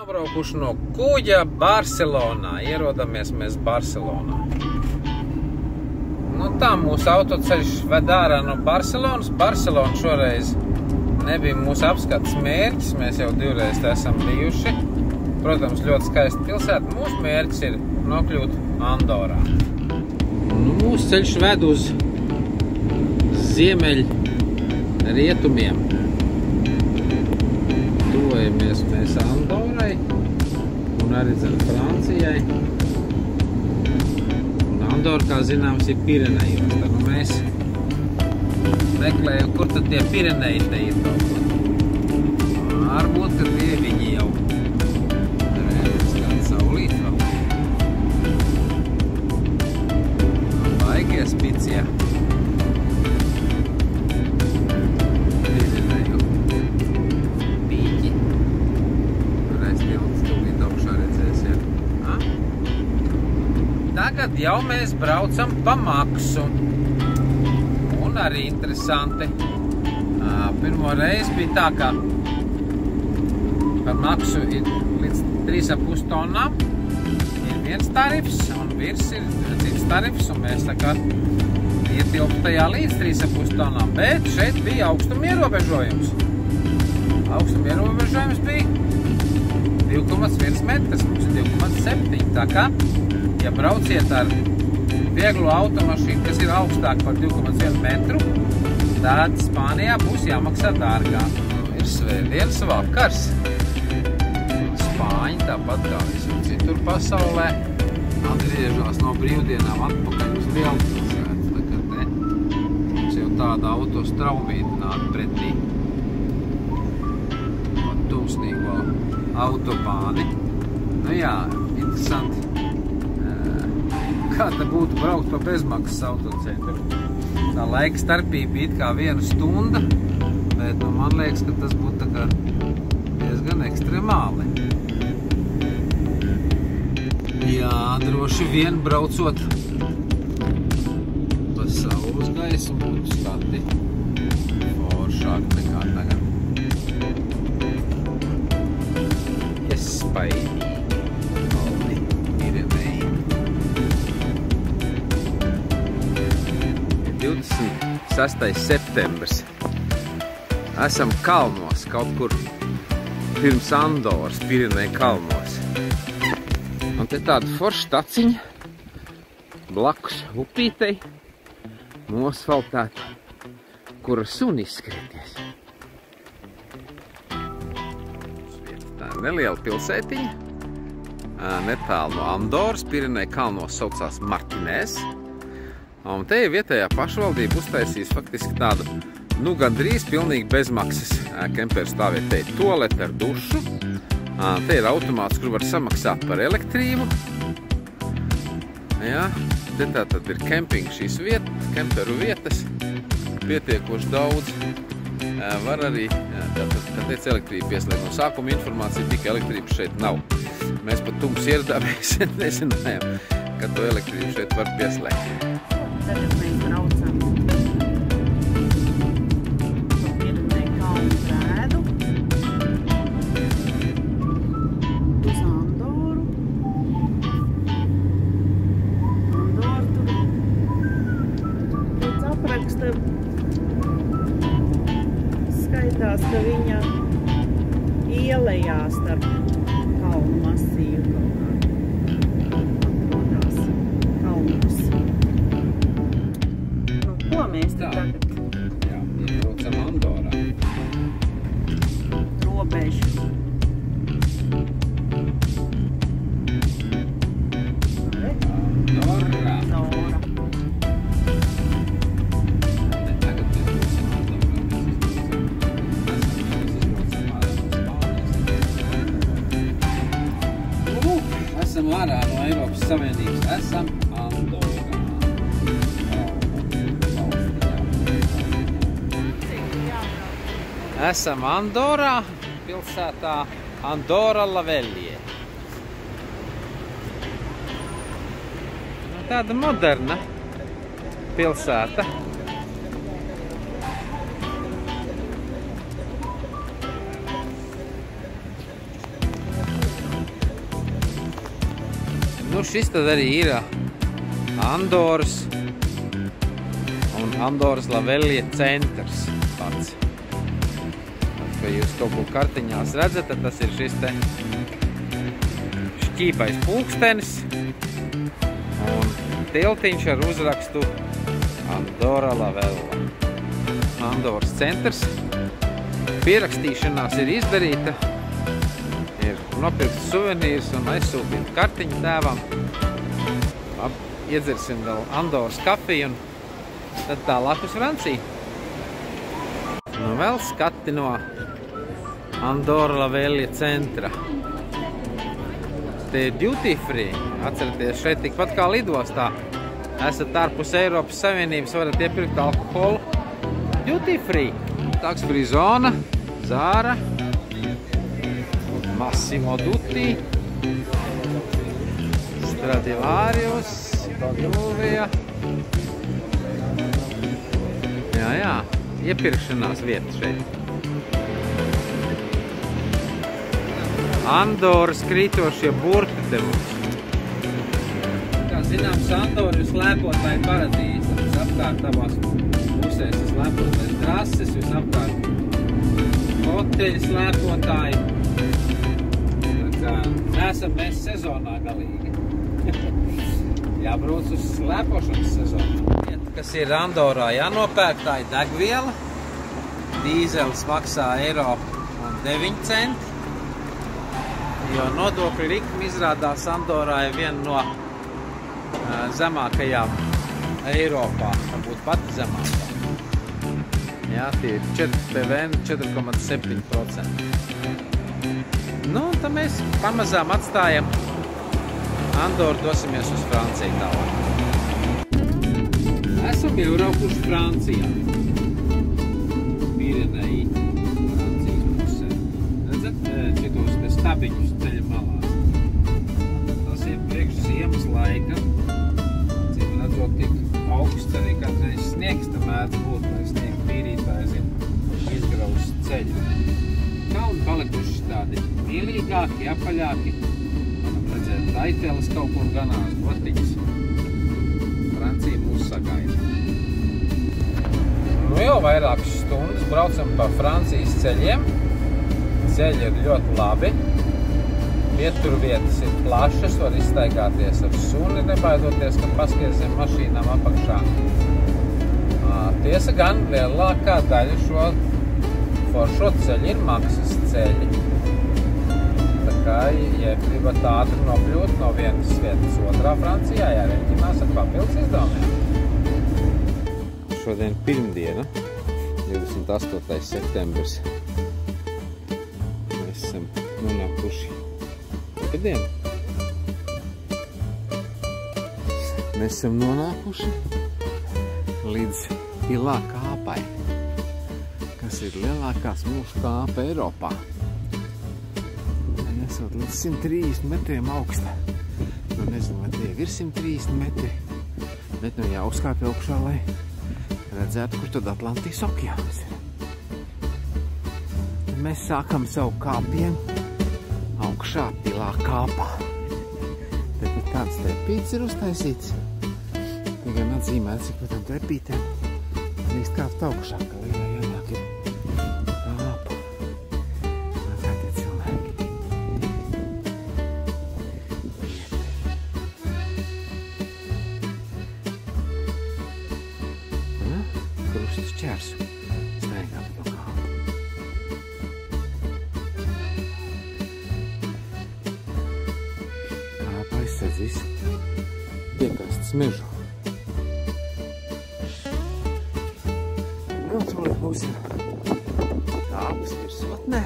Nobraukuši no kuģa Barcelonā. Ierodamies mēs Barcelonā. Nu tā, mūsu autoceļš ved ārā no Barcelonas. Barcelona šoreiz nebija mūsu apskates mērķis. Mēs jau divreiz esam bijuši. Protams, ļoti skaista pilsēta. Mūsu mērķis ir nokļūt Andorā. Nu, mūsu ceļš ved uz ziemeļ rietumiem. Tuvojamies mēs Andorai un arī Francijai. Un Andora, kā zināms, ir Pirenejos. Tad nu mēs meklējam, kur tad tie Pireneji te ir kaut ko. Varbūt, ka tie viņi jau kāda saulīt vēl. Baigies picie. Tagad jau mēs braucam pa maksu. Un arī interesanti. Pirmo reizi bija tā, ka par maksu ir līdz 3,5 tonnām. Ir viens tarifs un virs ir cits tarifs. Un mēs tā kā ietilptu tajā līdz 3,5 tonnām. Bet šeit bija augstuma ierobežojums. Augstuma ierobežojums bija 2,1 metrs, mums ir 2,7. Tā kā ja brauciet ar vieglu automašīnu, kas ir augstāk par 2,1 metru, tad Spānijā būs jāmaksā dārgāk. Ir svētdienas vakars. Spāņi tāpat kā visur citur pasaulē atgriežās no brīvdienām atpakaļ uz lielpilsētu. Tā kā te mums jau tāda autostraumīta nāk pretī. Pat tumsnīgo autobāni. Nu jā, interesanti. Kā te būtu braukt pa bezmaksas autoceļu. Tā laika starpība it kā 1 stunda, bet nu, man liekas, ka tas būtu tā kā diezgan ekstremāli. Jā, droši vien braucot pa saules gaisu būtu skati foršāk nekā tagad. Iespaidīgi. 26. septembris. Esam kalnos, kaut kur pirms Andoras, Pireneju kalnos. Un te tāda forša taciņa, blakus upītei, nosfaltēta, kura suni izskrieties. Tā neliela pilsētiņa, netālu no Andoras, Pireneju kalnos saucās Martinēs. Un te vietējā pašvaldība uztaisīs faktiski tādu, nu gandrīz pilnīgi bezmaksas kemperu stāvēt. Te ir tualete ar dušu, te ir automāts, kur var samaksāt par elektrību. Jā, te tā tad ir kempinga šīs vietas, kemperu vietas, pietiekoši daudz. Var arī, tātad, kad teica elektrību pieslēgt no sākuma informācija, tikai elektrības šeit nav. Mēs pat tums ieradāmies, nezinājām, ka to elektrību šeit var pieslēgt. Tagad mēs braucam pa Pireneju kalnu grēdu uz Andoru. Andora tur pēc apraksta skaitās, ka viņa ielejā starp kalnu masīvu atrodās kalnus. Ko mēs te tagad? Jā, braucam Andorā. Robežu. Andorā. Andora. Tagad mēs braucam Andorā. Esam ārā no Eiropas Savienības. Esam Andorā. Esam Andorā, pilsētā Andora la Vella. Tāda moderna pilsēta. šis tad arī ir Andoras un Andoras La Velija centrs pats. Kad jūs kaut ko kartiņās redzat, tad tas ir šis te šķīpais pulkstenis un tiltiņš ar uzrakstu Andora La Vella. Andoras centrs. Pierakstīšanās ir izdarīta, ir nopirkts suvenīrs un aizsūtīta kartiņa tēvam. Iedzersim vēl Andoras kafiju un tad tālāk uz Franciju. Nu vēl skati no Andora La Velija centra. Te ir duty free. Atcerieties, šeit tikpat kā lidostā. Esat ārpus Eiropas Savienības, varat iepirkt alkoholu duty free. Tax-free zona, Zara, Massimo Dutti, Stradivarius, Pagulvija. Jā, iepirkšanās vieta šeit. Andoras krītošie burti te mums. Kā zināms, Andora ir slēpotāju paradīze. Apkārt abās pusēs ir slēpotājas trases, visapkārt hoteļi slēpotāji. Tā kā neesam mēs sezonā galīgi. Jābrauc uz slēpošanas sezonu. Kas ir Andorā jānopērk, tā ir degviela. Dīzelis maksā €1,09. Jo nodokļu likme izrādās Andorā ir viena no zemākajām Eiropā, varbūt pati zemākā. Jā, tie ir PVN 4,7%. Nu, un tad mēs pamazām atstājam Andoru, dosimies uz Franciju tālāk. Esam jau braukuši Francijā. Pirenei, Francijas pusē. Redzat, šitos te stabiņus ceļa malā. Tas ir priekš ziemas laika. Cim redzot, tik augsts arī kādreiz sniegs tam mēdz būt, lai sniegu pīrītāji zin izgrauz ceļu. Kalni palikuši tādi mīlīgāki, apaļāki. Varam redzēt, taiteles kaut kur ganās, gotiņas. Francija mūs sagaida. Nu jau vairākas stundas braucam pa Francijas ceļiem. Ceļi ir ļoti labi. Pieturvietas ir plašas, var izstaigāties ar suni, nebaidoties, ka paskies zem mašīnām apakšā. Tiesa gan lielākā daļa šo foršo ceļu ir maksas ceļi. Tā kā, ja gribat ātri nokļūt no vienas vietas otrā Francijā, jārēķinās ar papildus izdevumiem. Šodien pirmdiena, 28. septembris. Mēs esam nonākuši Vakardien. Mēs esam nonākuši līdz Pilā kāpai, kas ir lielākā smilšu kāpa Eiropā. Esot līdz 130 metriem augsta. Nu, nezinu, vai tie ir 130 metri, bet nu jāuzkāpj augšā, lai redzētu, kur tad Atlantijas okeāns ir. Mēs sākam savu kāpienu augšā Pilā kāpā. Te pat tāds trepīts ir uztaisīts. Gan atzīmēts, cik pat tam trepītēm drīkst kāpt augšā, ka līdz jānāk ir kāpa. Tā tie cilvēki. Krusts čērsu. Staigā pa to kāpu. Kāpa aizsardzīs piekrastes mežu. Nu, tūlīt būs kāpas virsotnē.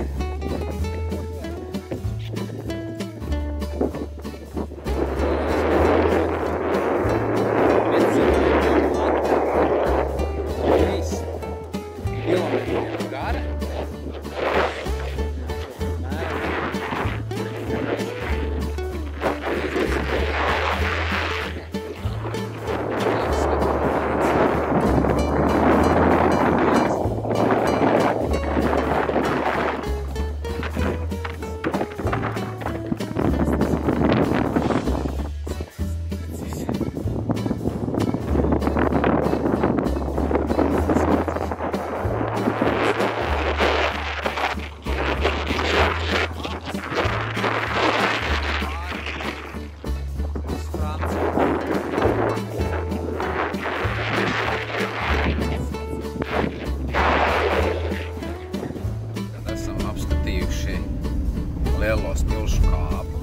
Cilšu kāpu.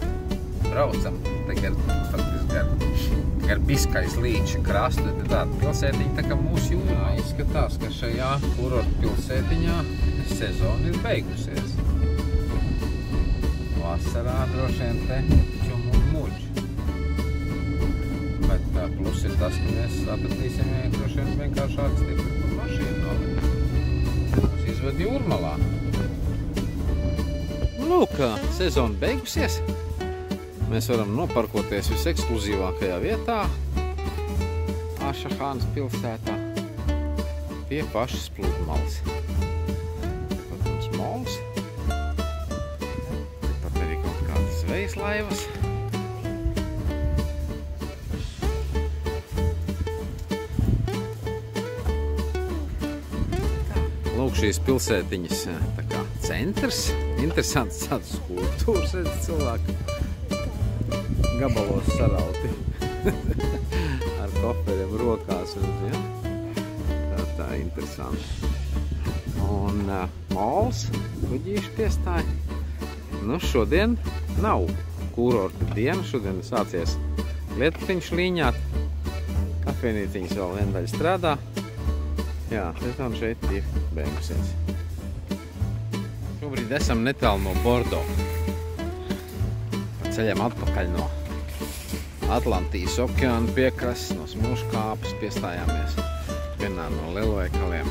Braucam te gar Biskajas līča krastu. Tāda pilsētiņa tā kā mūsu jūrā. Izskatās, ka šajā kurortu pilsētiņā sezona ir beigusies. Vasarā droši vien te čum un muģi. Bet plus ir tas, ka mēs apratīsim droši vien vienkāršāk stipri par mašīnu novedīt. Mums izved Jūrmalā. Lūk, sezona beigusies. Mēs varam noparkoties visekskluzīvākajā vietā, Ašahānas pilsētā, pie pašas pludmales. Tepat mums mols, tepat arī kaut kādas zvejas laivas. Lūk, šīs pilsētiņas tā kā centrs. Interesants tāds skulptūras, redz, cilvēki gabalos sarauti ar koferiem rokās. Ja? Tā interesanti. Un mols, kuģīši piestāja. Nu, šodien nav kurorta diena. Šodien sācies Lietutiņš līņāt. Kafejnīciņas vēl viena daļa strādā. Jā, sezona šeit ir beigusies. Šobrīd esam netālu no Bordeaux. Pa ceļam atpakaļ no Atlantijas okeāna piekrastes, no Smilšu kāpes piestājāmies vienā no lielveikaliem,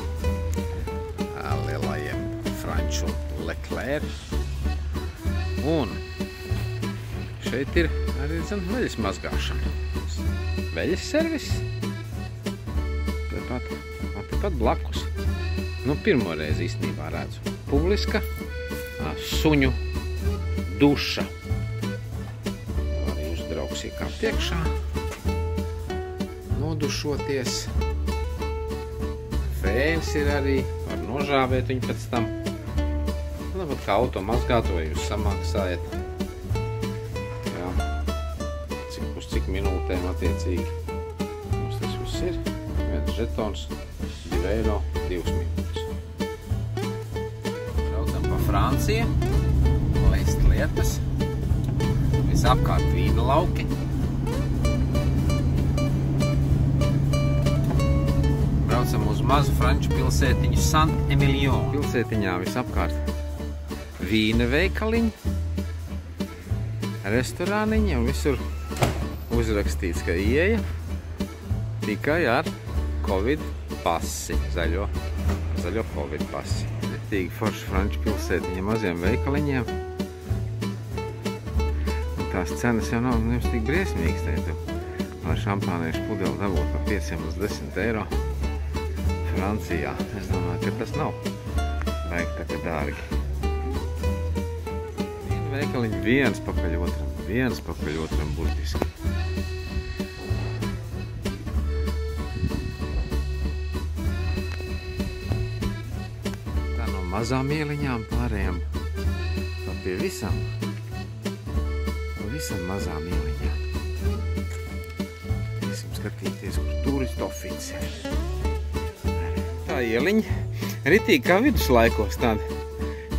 lielajiem franču Leclerc. Un šeit ir arī veļas mazgāšana. Veļas servis. Tepat blakus. Nu, pirmo reizi īstenībā redzu. Publiska suņu duša. Var jūs draugs iekāpt iekšā, nodušoties. Fēns ir arī, var nožāvēt viņu pēc tam. Tāpat kā auto mazgātu, vai jūs samaksājat. Jā, uz cik minūtēm attiecīgi. Mums tas viss ir. Viens žetons, 2 eiro, 2 minūtes. Braucam pa Franciju, leist lietas. Visapkārt vīna lauki. Braucam uz mazu franču pilsētiņu Saint-Emilion. Pilsētiņā visapkārt vīna veikaliņi, restorāniņi un visur uzrakstīts, ka ieeja tikai ar Covid pasi, zaļo Covid pasi. Retīgi forši franču pilsētiņa maziem veikaliņiem. Un tās cenas jau nav nemaz tik briesmīgas. Lai šampāniešu pudeli dabūt par 5 līdz 10 eiro Francijā. Es domāju, ka tas nav baigi tā kā dārgi. Veikaliņi viens pakaļ otram burtiski. Mazām ieliņām pārējām pa pie visam mazām ieliņām. Viesim skatīties, kur turistu oficeri. Tā ieliņa ritīgi kā viduslaikos, tādi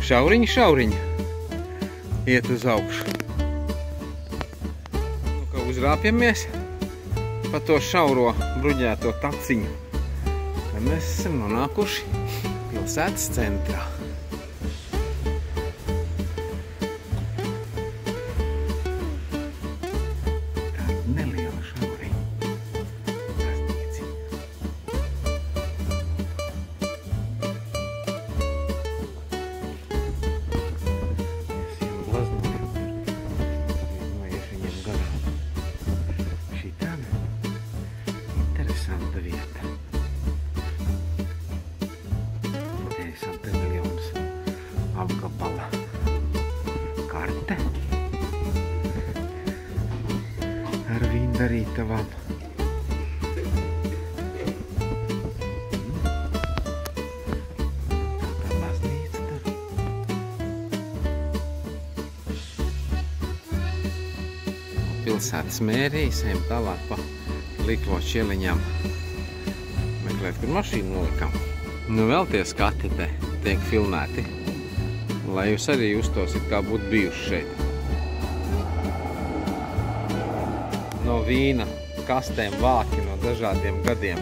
šauriņi iet uz augšu. Nu, kā uzrāpjamies pa to šauro bruģēto taciņu, tad mēs esam nonākuši pilsētas centrā. Tāda neliela šauriņa. Baznīciņa. Es jau glaznoju. Noies viņiem garām. Šī tāda interesanta vieta. Saint-Emilionas apgabala karte ar vīndarītavām. Tā baznīca tā. Pilsētas mērijas, ejam tālāk pa Liklo Čieliņām. Meklēt, kur mašīnu nolikam. Nu, vēl tie skati te tiek filmēti, lai jūs arī justos, it kā būtu bijuši šeit. no vīna kastēm vāki no dažādiem gadiem.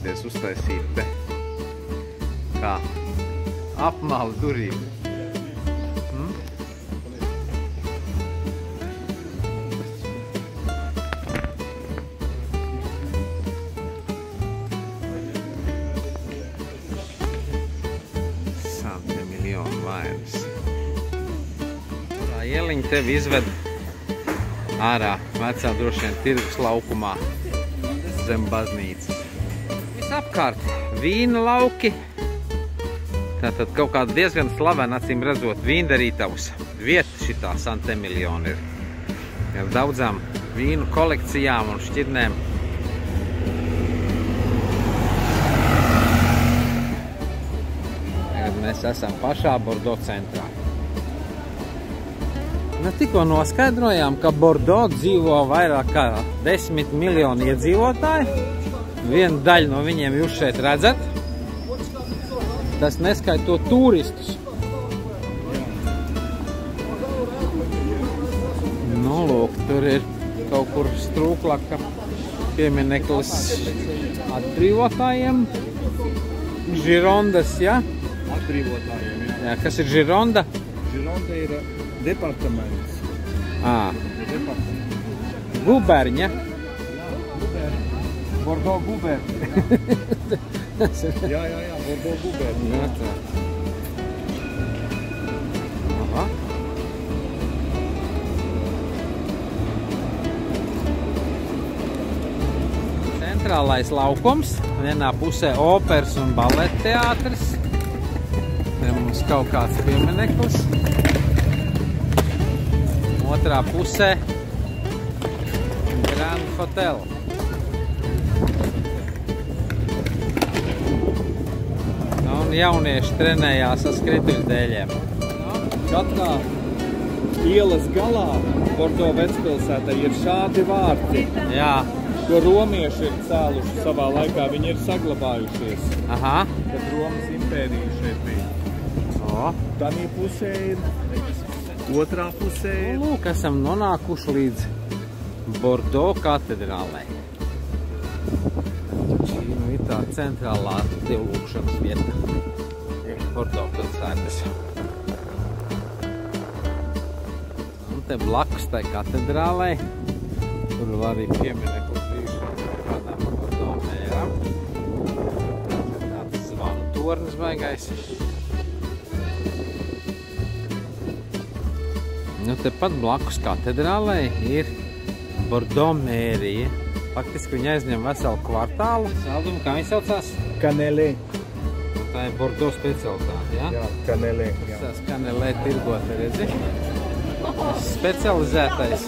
Tas uztaisīt te kā apmali durību. Tā ieliņa tevi izved ārā vecā droši vien tirgus laukumā zem baznīcas. Visapkārt vīna lauki. Tātad kaut kāda diezgan slavena, acīm redzot, vīndarītavas vieta šitā Sant'Emiliona ir. Ar daudzām vīnu kolekcijām un šķirnēm. Mēs esam pašā Bordo centrā. Tikko noskaidrojām, ka Bordo dzīvo vairāk kā 10 miljoni iedzīvotāji. Viena daļa no viņiem jūs šeit redzat. Tas neskaitot turistus. Nu, lūk, tur ir kaut kur Strūklaka piemineklis atbrīvotājiem. Girondas, ja? Atbrīvotājiem, jā. Jā, kas ir Gironda? Gironda ir departaments. Guberņa. Jā, guberņa. Bordo guberņa. Jā, Bordo guberņa. Jā, tā. Aha. Centrālais laukums. Vienā pusē operas un baleta teātris. Te mums kaut kāds piemineklis. Otrā pusē Grand Hotel. Un jaunieši trenējās ar skrituļdēļiem. Katrā ielas galā Bordo vecpilsētā ir šādi vārti, Jā. ko romieši ir cēluši savā laikā. Viņi ir saglabājušies, Aha. kad Romas impērija šeit bija. O. Tanī pusē ir, otrā pusē ir. Lūk, esam nonākuši līdz Bordo katedrālei. Šī ir tā centrālā dievlūkšanas vieta. Bordo pilsētas. Un te blakus tai katedrālei, tur var arī piemineklis bijušam kādām Bordo mēram. Tāds zvanu tornis baigais. Nu, tepat blakus katedrālei ir Bordo mērija. Faktiski viņi aizņem veselu kvartālu. Saldumu, kā viņi saucās? Kanelē. Tā ir Bordo specialitāte, ja? Jā, kanelē. Jā. Tas kanelē tirgot, redzi? Specializētais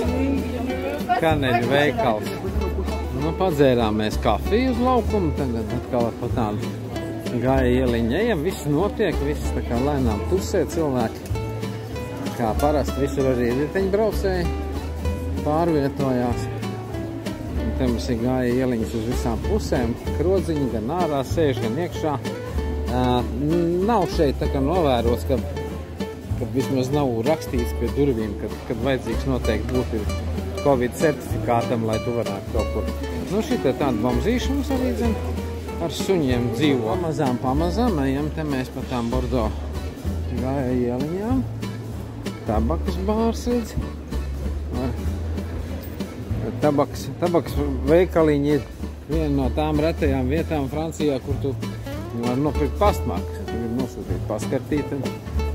kaneļu veikals. Nu, padzērāmies kafiju uz laukumu, tagad atkal pa tādu gāja ieliņu ejam. Viss notiek, viss tā kā lēnām tusē cilvēki. Kā parasti visur arī riteņbraucēji pārvietojās. Un te mums ir gāja ieliņas uz visām pusēm. Krodziņi gan ārā sēž, gan iekšā. Nav šeit tā kā novērots, ka vismaz nav rakstīts pie durvīm, kad vajadzīgs noteikti būt ir Covid certifikātam, lai tu varētu kaut kur. Nu, šitā tāda bomzīša mums arī dzen ar suņiem dzīvo. Pamazām ejam te mēs pa tām Bordo gāja ieliņām. Tabakas bārs, redz. Tabaks veikaliņi ir viena no tām retajām vietām Francijā, kur tu var nopirkt pastmarkas. Tu vari nosūtīt paskartīt, un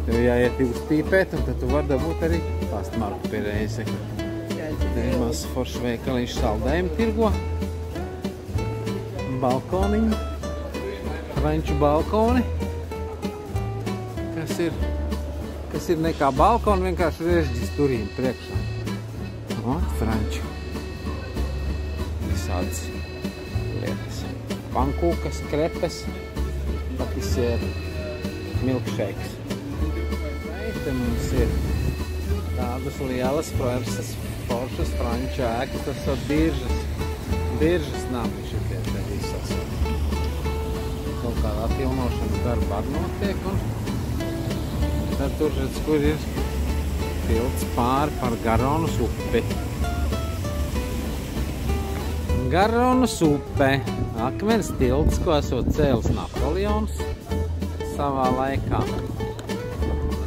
tev jāiet uzpīpēt, un tad tu var dabūt arī pastmarku pie reizi. Te ir maz foršs veikaliņš saldējumi tirgo. Balkoniņi. Franču balkoni. Kas ir nekā balkoni, vienkārši režģisturīm priekšā. O, franču. Visādas lietas. Pankūkas, krepes, patiesiet milkshakes. Te mums ir tādas lielas foršas franču ēkas, tas ir biržas nami šitie te visas. Kaut kāda atjaunošanas darba arī notiek, un tad tur redz, kur ir tilts pāri par Garonas upi. Garonas upe, akmens tilts, ko esot cēlis Napoleons savā laikā.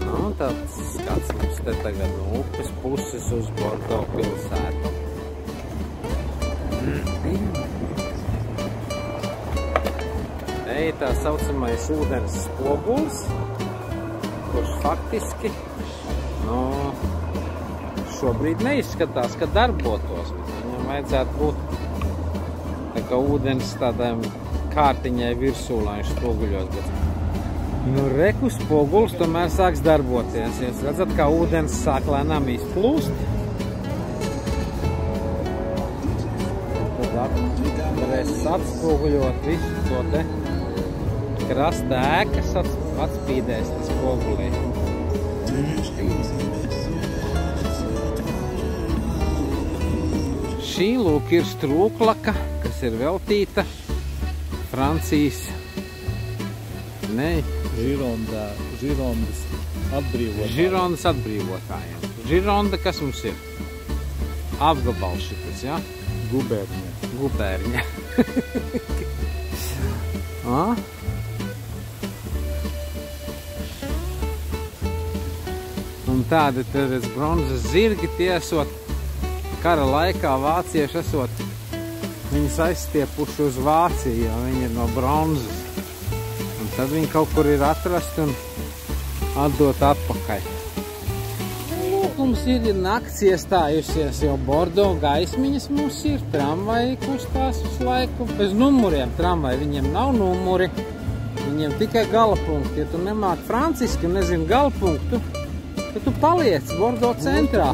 Nu, tāds skats mums te tagad no upes puses uz Bordo pilsētu. Te ir tā saucamais ūdens spogulis, kurš faktiski, nu, šobrīd neizskatās, ka darbotos. Viņam vajadzētu būt tā kā ūdens tādām kārtiņai virsū, lai viņš spoguļos. Bet, nu, reku spogulis tomēr sāks darboties. Jūs redzat, kā ūdens sāk lēnām izplūst. Tad varēs atspoguļot visu to te krasta ēkas, atspīdēs tas spogulī. Šī lūk ir strūklaka, kas ir veltīta Francijas, Žirondas atbrīvotājiem. Žironda, kas mums ir? Apgabals šitas, ja? Gubērņa. Un tādi bronzas zirgi tie esot kara laikā vācieši esot viņus aizstiepuši uz Vāciju, jo viņi ir no bronzas. Un tad viņi kaut kur ir atrasti un atdot atpakaļ. Lūk, mums ir nakts iestājusies, jo Bordo gaismiņas mums ir. Tramvaji kustās uz laiku bez numuriem. Tramvaji, viņiem nav numuri, viņiem tikai galapunkti. Ja tu nemāki franciski un nezini galapunktu, tad tu paliec Bordo centrā.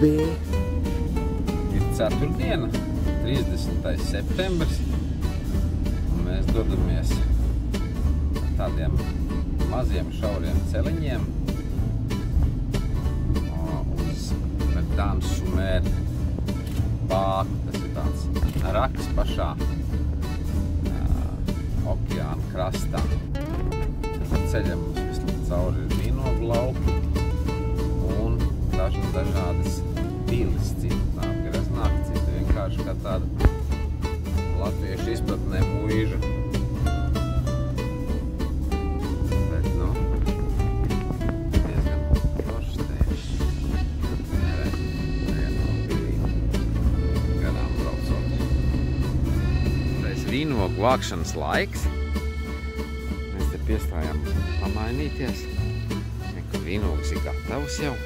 Ir ceturtdiena, 30. septembris, un mēs dodamies tādiem maziem šauriem celiņiem uz Verdannes-sur-Mer bāku. Tas ir tāds raks pašā okeāna krastā. Tad ceļam mums cauri ir vīnogu lauki un dažādas pilis, citu greznāk, citu vienkārši kā tāda latviešu izpratnē muiža. Bet, nu, diezgan foršs te ir. Vienu pilī garām braucot. Reiz vīnogu vākšanas laiks. Mēs te piestājām pamainīties. Nekur vīnogas ir gatavs jau.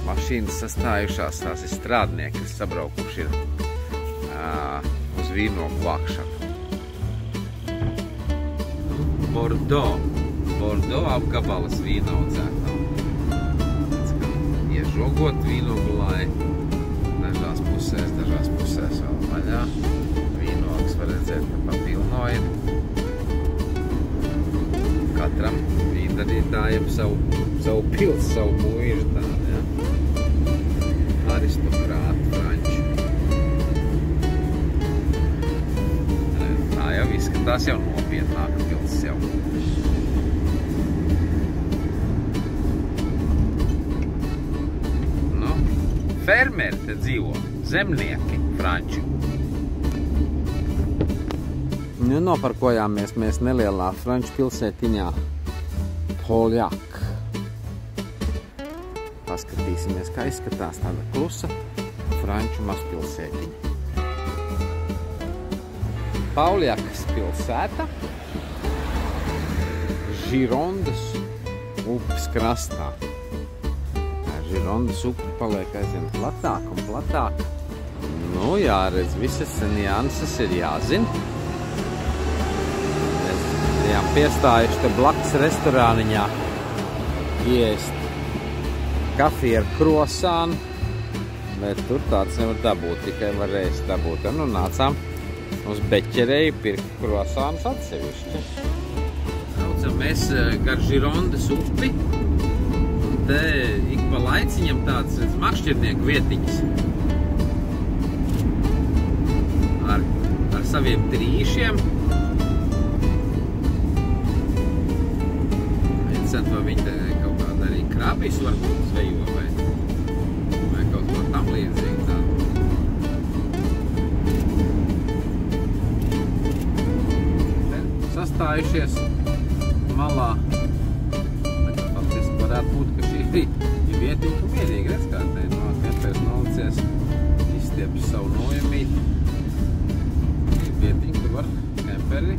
Mašīnas sastājušās, tās ir strādnieki, kas sabraukuši ir uz vīnogu vākšanu. Bordo apgabalas vīnaudzētā. Iežogot vīnogulai dažās pusēs vēl vaļā. Vīnogas var redzēt, ka pa pilno ir. Katram vīndarītājiem savu pils, savu muižu tādu, ja? Aristokrāti franči. Tā jau izskatās jau nopietnāka pils jau. Nu, fermeri te dzīvo, zemnieki franči. Nu, noparkojāmies mēs nelielā franču pilsētiņā Poljak. Paskatīsimies, kā izskatās tāda klusa franču mazpilsētiņa. Poljakas pilsēta Žirondas upes krastā. Žirondas upe paliek aizvien platāk un platāk. Nu, jāredz, visas nianses ir jāzina. Mēs bijām piestājuši te blakus restorāniņā ieest kafiju ar krosānu, bet tur tāds nevar dabūt, tikai varēs dabūt. Nu, nācām uz Beķereju pirkt krosānus atsevišķi. Braucam mēs gar Žirondas upi, un te ik pa laiciņam tāds makšķernieku vietiņas. Ar saviem trīšiem. Interesanti, vai viņi te kaut kādā arī krabis varbūt zvejo vai kaut ko tam līdzīgi tādu. Sastājušies malā. Faktiski varētu būt, ka šī ir vietiņa mierīgi, redz kā te no kempers nolicies, izstiepis savu nojamīti. Ir vietiņa, kur var kemperi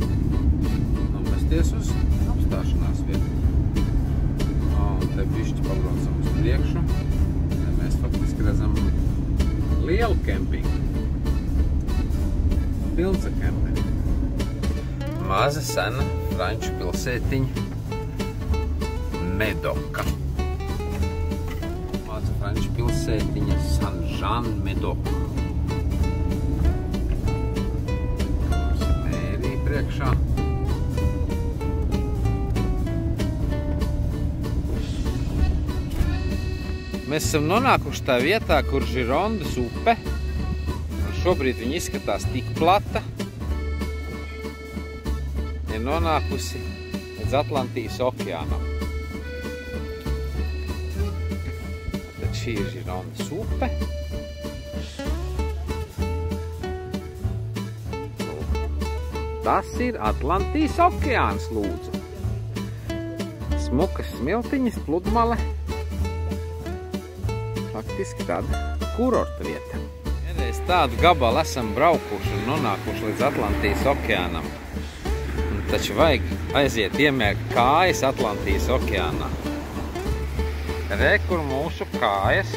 nomesties uz apstāšanās vietu. Un te bišķi pabraucam uz priekšu. Te mēs faktiski redzam lielu kempingu. Pilns ar kemperi. Maza, sena franču pilsētiņa Medoka. Maza franču pilsētiņa Saint-Jean-Medoka. Mums ir mērija priekšā. Mēs esam nonākuši tā vietā, kur Girondas upe. Un šobrīd viņa izskatās tik plata. Ir nonākusi līdz Atlantijas okeānam. Tad šī ir Girondas upe. Tas ir Atlantijas okeāns, lūdzu. Smukas smiltiņas, pludmale. Faktiski tāda kurorta vieta. Vienreiz tādu gabalu esam braukuši un nonākuši līdz Atlantijas okeānam. Taču vajag aiziet iemērt kājas Atlantijas okeānā. Re, kur mūsu kājas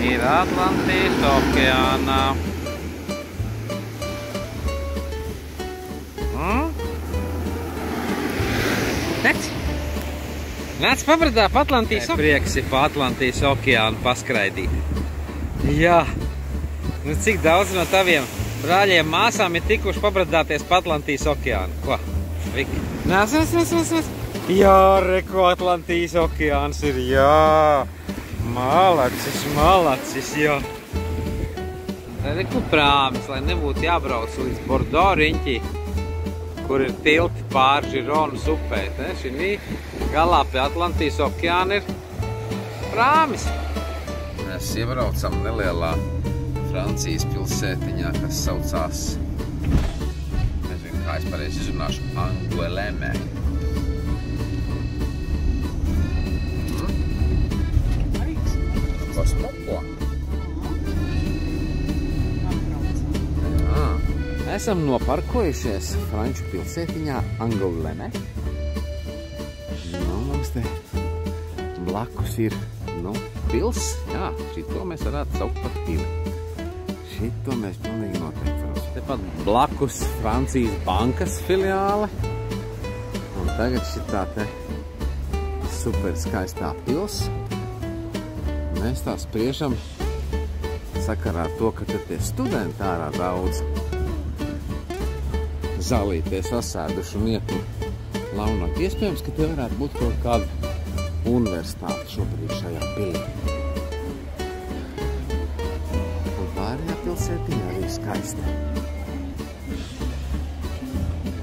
ir Atlantijas okeānā. Nāc pabradā pa Atlantijas okeānu. Prieks ir pa Atlantijas okeānu paskraidīt. Jā. Nu cik daudz no taviem brāļiem māsām ir tikuši pabradāties pa Atlantijas okeānu? Ko? Viki? Nāc. Jā, re, ko Atlantijas okeāns ir, jā. Malacis, jā. Re, ko prāmis, lai nebūtu jābrauc līdz Bordeaux riņķī, kur ir tilti pāri Girondas upē. Šī galā pie Atlantijas okeāna ir prāmis. Mēs iebraucam nelielā Francijas pilsētiņā, kas saucās, nezinu, kā es pareizi izrunāšu, Angoulême. Kosmoko. Esam noparkojušies franču pilsētiņā Angoulême. Mums te blakus ir, pils. Jā, šito mēs varētu saukt par pili. Šito mēs pilnīgi noteikti varam. Tepat blakus Francijas bankas filiāle. Un tagad šitā te super skaistā pils. Mēs tā spriežam sakarā ar to, ka te tie studenti ārā daudz zālīties sasēduši un iet un launāt. Iespējams, ka te varētu būt kaut kāda universitāte šobrīd šajā pilī. Un pārējā pilsētiņā arī skaista.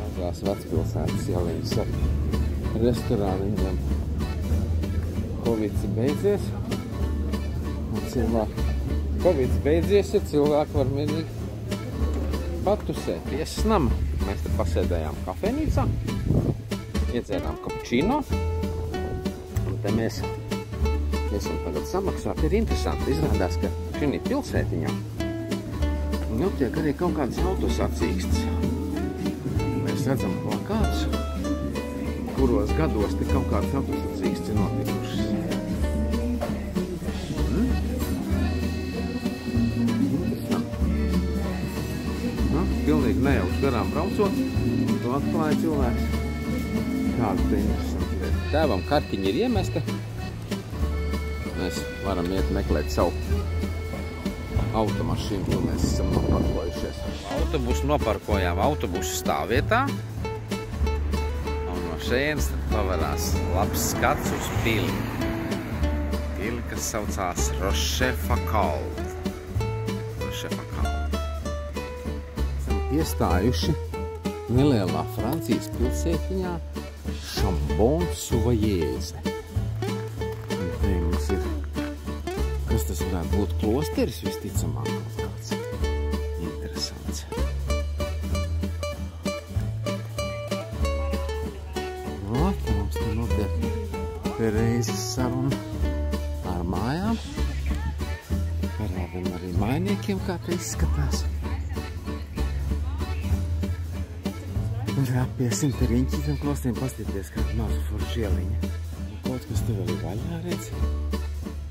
Mazās vecpilsētas ieliņas ar restorāniņiem. Covids beidzies. Covids beidzies, ja cilvēki var mierīgi patusēt. Iesas nama. Mēs te pasēdējām kafejnīcā, iedzērām kapučino, un te mēs esam tagad samaksāt. Ir interesanti, izrādās, ka šī pilsētiņā tiek arī kaut kādas autos atsīkstas. Mēs redzam plakātus, kuros gados te kaut kādas autos atsīkstas ir notikušas. Pilnīgi nejauši garām braucot, to atklāja cilvēks. Kāda te interesanti lieta. Tēvam kartiņa ir iemesta. Mēs varam iet meklēt savu automašīnu, kur mēs esam noparkojušies. Autobusu noparkojām autobusu stāvvietā. Un no šejienes pavarās labs skats uz pili. Pili, kas saucās Rochefoucauld. Iestājuši nelielā Francijas pilsētiņā Chambon-Sauvagnies. tas varētu būt klosteris visticamāk kaut kāds interesants. O, te mums te notiek reizes saruna ar mājām. Parādam arī mājniekiem, kā te izskatās. Un apiesim te riņķītam klostiem, pastīties kādu mazu foršu ieliņu. Kaut kas te vēl ir vaļā, redz.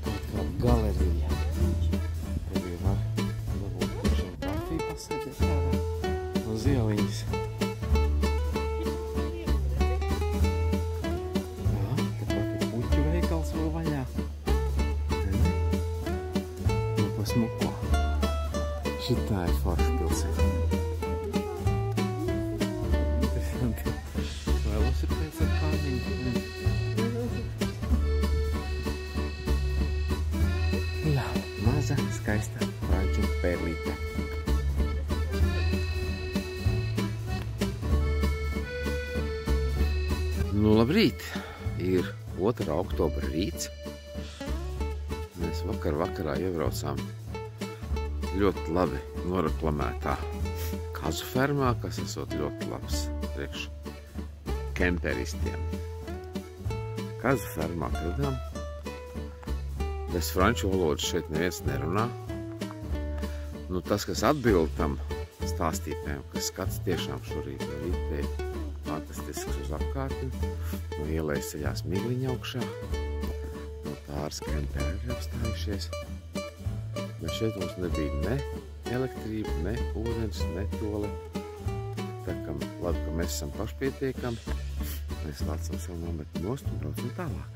Kaut kāda galerija. Te arī var dabūt pušiem kafiju pasēdēt tādā uz ieliņas. Jā, tepat ir puķu veikals vēl vaļā. Nu, pasmuko. Šitā ir forša pilsēta. Velosipēds ar kādiņu. Jā, maza, skaista franču perlīte. Nu, labrīt! Ir 2. oktobra rīts. Mēs vakarā iebraucām ļoti labi noreklamētā kazu fermā, kas esot ļoti labs priekš kemperistiem. Kazu fermā kradām. Bez franču valodas šeit neviens nerunā. Nu, tas, kas atbild tam stāstītēm, kas skats tiešām šorīt no rīta ir fantastisks uz apkārtni. No ielejas ceļās migliņa augšā. No pāris kemperi ir apstājušies. Bet šeit mums nebija ne elektrība, ne ūdens, ne tole. Tā kā labi, ka mēs esam pašpietiekami. Mēs lācam savu nometni nost un braucam tālāk.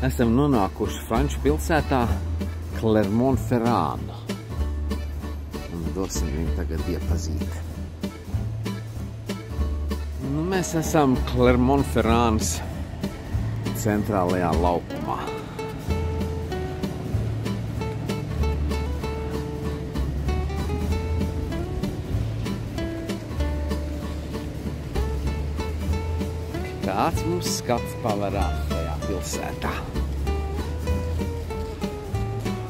Esam nonākuši franču pilsētā Clermont-Ferrand. Un dosim viņu tagad iepazīt. Nu, mēs esam Clermont-Ferrands centrālajā laukumā. Tāds mums skats pavarās šajā pilsētā.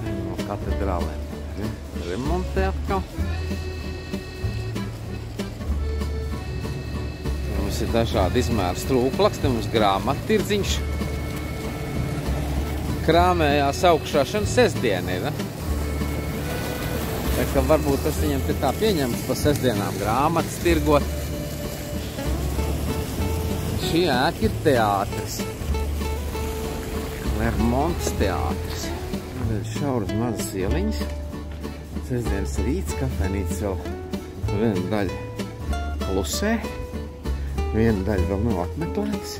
No katedrālēm remontē atkal. Mums ir dažādi izmēri strūklaks, te mums grāmattirdziņš. Krāmējās augšāšana sestdiena ir, ne? Tā kā varbūt tas viņam te tā pieņems pa sestdienām grāmatas tirgot. Šī ēka ir teātris. Clermonts teātris. Šauras mazas ieliņas. Sestdienas rīts, kafejnīca vēl viena daļa klusē. Viena daļa vēl nav atmeklētas.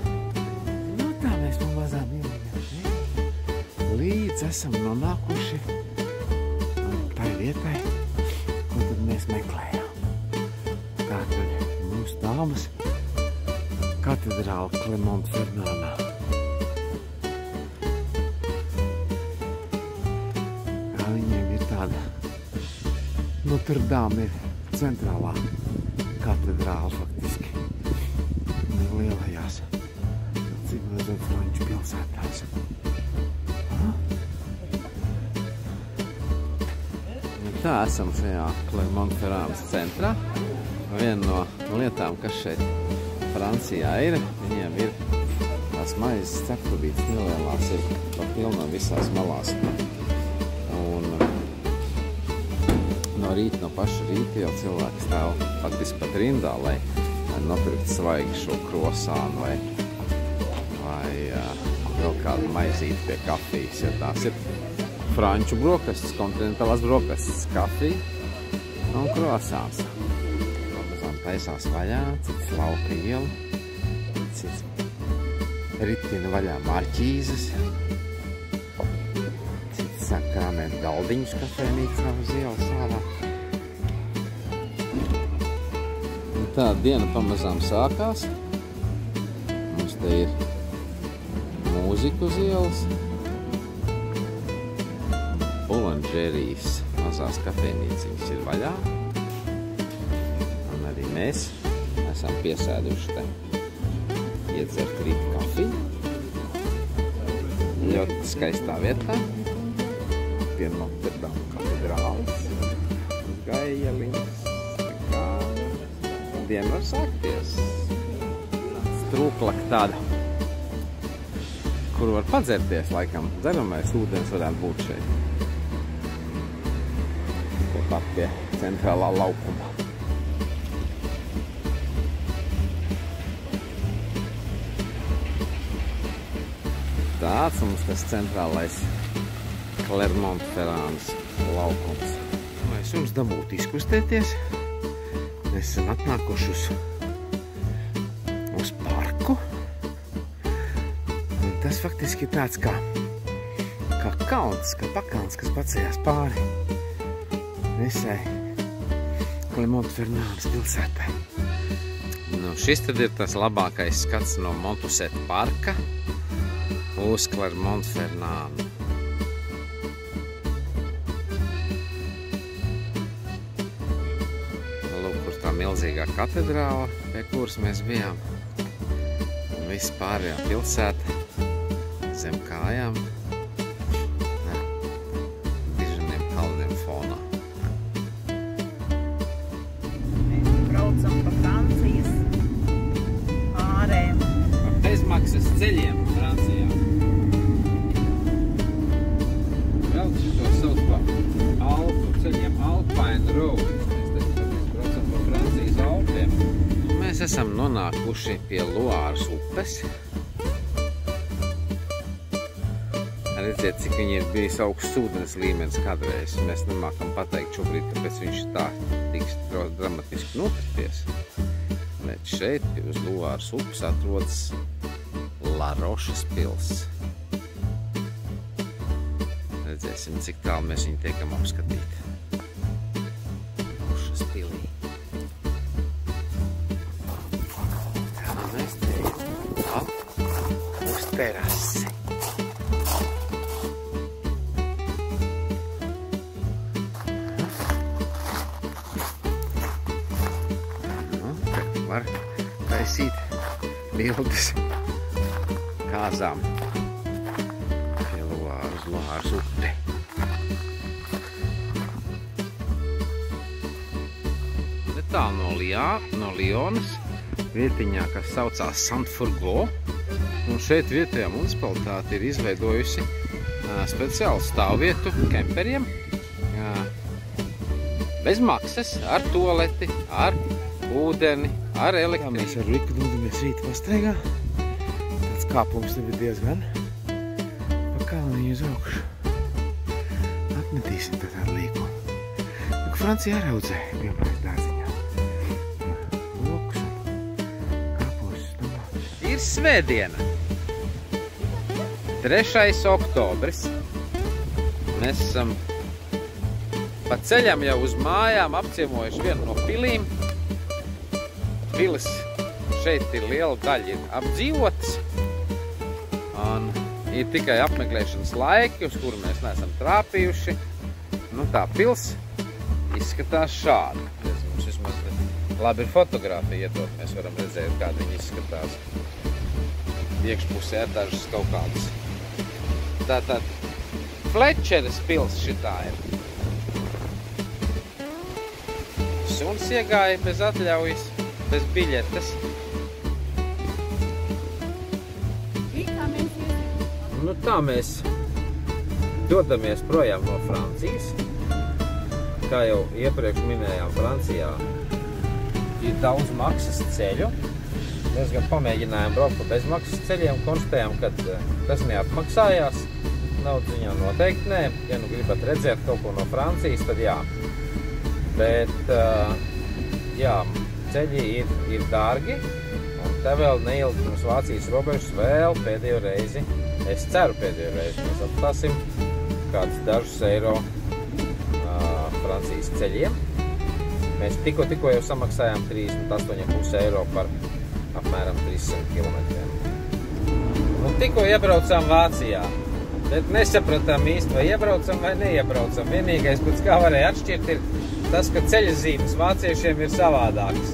Nu tā mēs pa mazām ieliņām. Līdz esam nonākuši tai vietai, ko tad mēs meklējām. Tātad mums tāmas katedrāla Clermont-Ferrandā. Viņiem ir tāda Notre Dame ir centrālā katedrāla faktiski. Lielajās civilizēt franču pilsētās. Tā esam šajā Clermont-Ferrands centrā. Viena no lietām, kas šeit Francijā ir, viņiem ir tās maizes ceptuvītes nelielās, ir pa pilno visās malās. Un no rīta, no paša rīta jau cilvēki stāv faktiski pat rindā, lai nopirkt svaigi šo krosānu vai vēl kādu maizīti pie kafijas, jo tās ir franču brokastis, kontinentālās brokastis, kafija un krosāns. Taisās vaļā, cits lauka iela, cits ritina vaļā marķīzes, cits sāk krāmēt galdiņus kafejnīcā uz ielas ārā. Un tā diena pamazām sākās. Mums te ir mūzika uz ielas. Boulangerijas mazās kafejnīciņas ir vaļā. Mēs esam piesēduši te iedzert rīta kafiju. Ļoti skaistā vietā. pie Notre-Dame katedrāles. Gaieliņas. Diena var sākties. Strūklaka tāda, kuru var padzerties, laikam. Dzeramais ūdens varētu būt šeit. Tepat pie centrālā laukuma. Tāds mums tas centrālais Clermont-Ferrāns laukums. Lai es jums dabūtu izkustēties, mēs esam atnākuši uz parku. Un tas faktiski ir tāds kā kalns, kā pakalns, kas pacējās pāri visai Clermont-Ferrāns pilsētai. Nu, šis tad ir tas labākais skats no Montuseta parka uz Clermont-Ferrānu. Lūk, kur tā milzīgā katedrāla, pie kuras mēs bijām. Un viss pārējā pilsēta zem kājām ar diženiem kalniem fonā. Mēs braucam pa Francijas ārēm. Ar bezmaksas ceļiem Francijā. To sauc pa Alpu ceļiem, Alpine Road. Mēs braucam pa Francijas Alpiem. Mēs esam nonākuši pie Loāras upes. Redziet, cik viņi ir bijis augsts ūdens līmenis kādreiz. Mēs nemākam pateikt šobrīd, kāpēc viņš tā tiks dramatiski nokrities. Bet šeit uz Loāras upes atrodas La Roches pils. Redzēsim, cik tālu mēs viņu tiekam apskatīt. Rošas pilī. Tā mēs tiekam uz terasi. Nu, tad var taisīt bildes kāzām. Loāras upe. Netālu no Lyonas vietiņā, kas saucās Saint-Fourgeau. Un šeit vietējā municipalitāte ir izveidojusi speciālu stāvvietu kemperiem. Bez maksas, ar tualeti, ar ūdeni, ar elektrību. Mēs ar Riku dodamies rīt pastaigā. Tāds kāpums nebija diezgan. Kalniņu uz augšu. Atmetīsim tad ar līku. Francija arī audzē vienmēr dārziņā. Lokus un kāpos. Ir svētdiena. 3. oktobris. Mēs esam pa ceļam jau uz mājām apciemojuši vienu no pilīm. Pilis šeit ir liela daļa ir apdzīvotas. Un ir tikai apmeklēšanas laiki, uz kuru mēs neesam trāpījuši. Nu, tā pils izskatās šādi. Mums vismaz labi ir fotogrāfija ietot, mēs varam redzēt, kāda viņa izskatās. Iekšpusē ir dažas kaut kādas. Tātad Flečeres pils šitā ir. Suns iegāja bez atļaujas, bez biļetes. Nu, tā mēs dodamies projām no Francijas. Kā jau iepriekš minējām, Francijā ir daudz maksas ceļu. Mēs gan pamēģinājām braukt pa bezmaksas ceļiem, konstatējām, ka tas neatmaksājās. Naudas ziņā noteikti nē. Ja nu gribat redzēt kaut ko no Francijas, tad jā. Bet, jā, ceļi ir dārgi. Un te vēl neilgi pirms Vācijas robežas vēl pēdējo reizi. Es ceru pēdējo reizi mēs atstāsim kādus dažus eiro Francijas ceļiem. Mēs tikko jau samaksājām 38,5 eiro par apmēram 300 kilometriem. Un tikko iebraucām Vācijā, bet nesapratām īsti, vai iebraucam vai neiebraucam. Vienīgais, pēc kā varēja atšķirt, ir tas, ka ceļazīmes vāciešiem ir savādākas.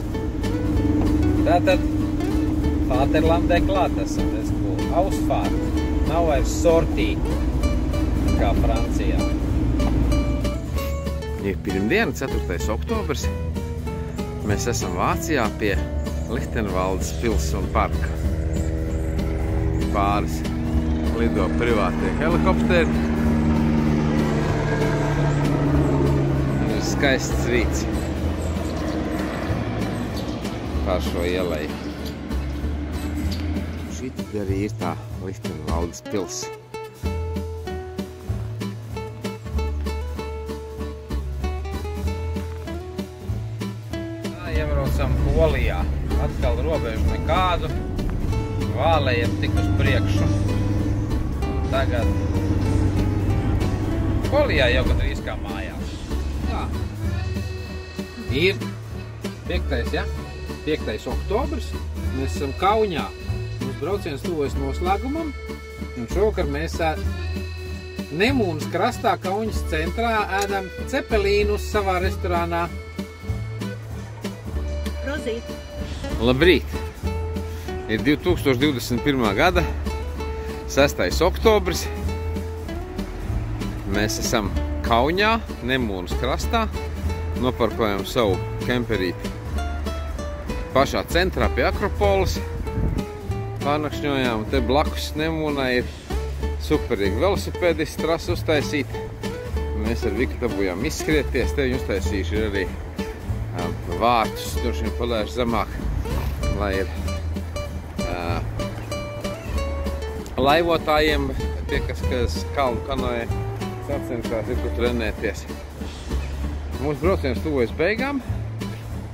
Tātad Vaterlandē klāt esam, Ausfahrt. Nav vairs sortī, kā Francijā. Ir pirmdiena, 4. oktobrs. Mēs esam Vācijā pie Lichtenvaldes pils un parka. Pāris lido privātie helikopteri. Ir skaists rīts pār šo ieleju. Šī tad arī ir tā Lichtenvaldes pils. Iebraucam Polijā. Atkal robežu nekādu. Vālējam tik uz priekšu. Tagad Polijā jau gandrīz kā mājās. Tā. Ir 5. ja? 5. oktobrs. Mēs esam Kaunijā. Mums brauciens tuvojas noslēgumam. Un šovakar mēs Nemūnas krastā Kaunijas centrā ēdam cepelīnus savā restorānā. Labrīt! Ir 2021. gada 6. oktobris. Mēs esam Kaunijā, Nemūnas krastā. Noparkojam savu kemperīti pašā centrā pie Akropolis. Pārnakšņojām, te blakus Nemūnai ir superīgi velosipēdisti trasa uztaisīta. Mēs ar Viku dabūjām izskrieties, te viņi uztaisījuši ir arī vārtus, tur šim palēš zemāk, lai ir laivotājiem, tie, kas kalnu kanoja sacenšās, ir kur trenēties. Mūsu brauciens tuvojas beigām,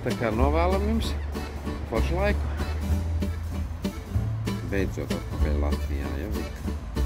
tā kā novēlam jums foršu laiku. Beidzot atpakaļ Latvijā, ja Vika?